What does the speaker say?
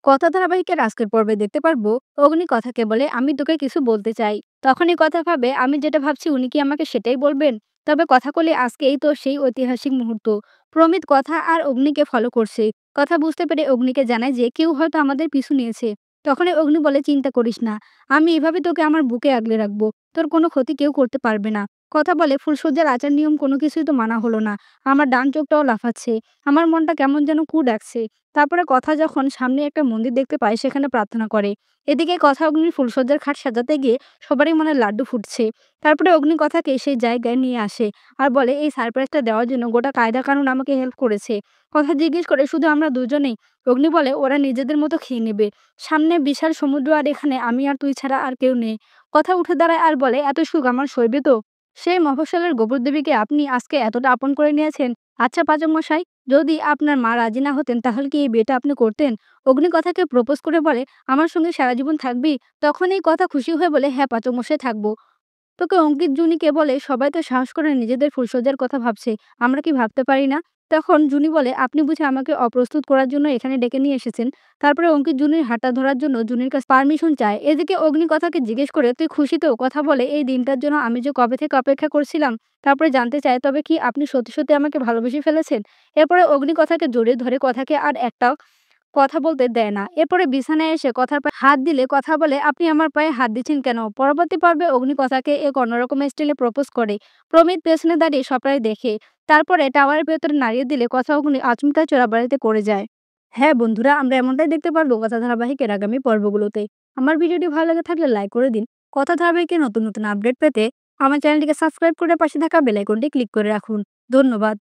কথা ধারাবাহিকের আজকের পর্বে দেখতে পারবো অগ্নি কথাকে বলে আমি তোকে কিছু বলতে চাই। তখনই কথা ভাবে আমি যেটা ভাবছি উনি কি আমাকে সেটাই বলবেন। তবে কথা বলে আজকেই তো সেই ঐতিহাসিক মুহূর্ত। প্রমিত কথা আর অগ্নিকে ফলো করছে। কথা বুঝতে পেরে অগ্নিকে জানায় যে কেউ হয়তো আমাদের পিছু নিয়েছে। তখনই অগ্নি বলে চিন্তা করিস না, আমি এভাবে তোকে আমার বুকে আগলে রাখবো। তোর কোনো ক্ষতি কেউ করতে পারবে না। কথা বলে ফুলসজ্জার আচার নিয়ম কোনো কিছুই তো মানা হলো না। আমার ডান চোখটাও লাফাচ্ছে। আমার মনটা কেমন যেন কু ডাকছে। তারপরে কথা যখন সামনে একটা মন্দির দেখতে পায় সেখানে প্রার্থনা করে। এদিকে কথা অগ্নির ফুলসজ্জার খাট সাজাতে গিয়ে সবারই মনে লাড্ডু ফুটছে। তারপরে অগ্নি কথাকে সেই জায়গায় নিয়ে আসে আর বলে এই সারপ্রাইজটা দেওয়ার জন্য গোটা কায়দা কানুন আমাকে হেল্প করেছে। কথা জিজ্ঞেস করে শুধু আমরা দুজনেই। অগ্নি বলে ওরা নিজেদের মতো খেয়ে নেবে। সামনে বিশাল সমুদ্র আর এখানে আমি আর তুই ছাড়া আর কেউ নেই। কথা উঠে দাঁড়ায় আর বলে এত সুখ আমার সইবে তো। সেই মফস্বলের গোবরদেবীকে আপনি আজকে এতটা আপন করে নিয়েছেন। আচ্ছা পাচক মশাই, যদি আপনার মা রাজি না হতেন তাহলে কি এই বিয়েটা আপনি করতেন? অগ্নি কথাকে প্রপোজ করে বলে, "আমার সঙ্গে সারা জীবন থাকবি?" তখন এই কথা খুশি হয়ে বলে, "হ্যাঁ পাচক মশাই থাকবো।" তোকে অঙ্কিত জুনিকে বলে, "সবাই তো সাহস করে নিজেদের ফুলসজ্জার কথা ভাবছে। আমরা কি ভাবতে পারি না?" তখন জুনি বলে, "আপনি বুঝি আমাকে অপ্রস্তুত করার জন্য এখানে ডেকে নিয়ে এসেছেন?" তারপরে অঙ্কিত জুনির হাতটা ধরার জন্য জুনির কাছে পারমিশন চায়। এদিকে অগ্নি কথাকে জিজ্ঞেস করে, "তুই খুশি তো?" কথা বলে, "এই দিনটার জন্য আমি যে কবে থেকে অপেক্ষা করছিলাম।" তারপরে জানতে চায়, "তবে কি আপনি সত্যি, সত্যি আমাকে ভালোবেসে ফেলেছেন?" এরপরে অগ্নি কথাকে জড়িয়ে ধরে কথাকে আর একটাও কথা বলতে দেয় না। এরপরে বিছানায় এসে কথার পায়ে হাত দিলে কথা বলে, "আপনি আমার পায়ে হাত দিচ্ছেন কেন?" পরবর্তী পর্বে অগ্নি কথাকে এক অন্যরকম স্টাইলে প্রপোজ করে। প্রমিত পেছনে দাঁড়িয়ে সবটাই দেখে। তারপরে টাওয়ারের ভেতরে নাড়িয়ে দিলে কথা অগ্নি আচমকা চোরাবাড়িতে করে যায়। হ্যাঁ বন্ধুরা, আমরা এমনটাই দেখতে পারবো কথা ধারাবাহিকের আগামী পর্বগুলোতে। আমার ভিডিওটি ভালো লেগে থাকলে লাইক করে দিন। কথা ধারাবাহিকের নতুন নতুন আপডেট পেতে আমার চ্যানেলটিকে সাবস্ক্রাইব করে পাশে থাকা বেল আইকনটি ক্লিক করে রাখুন। ধন্যবাদ।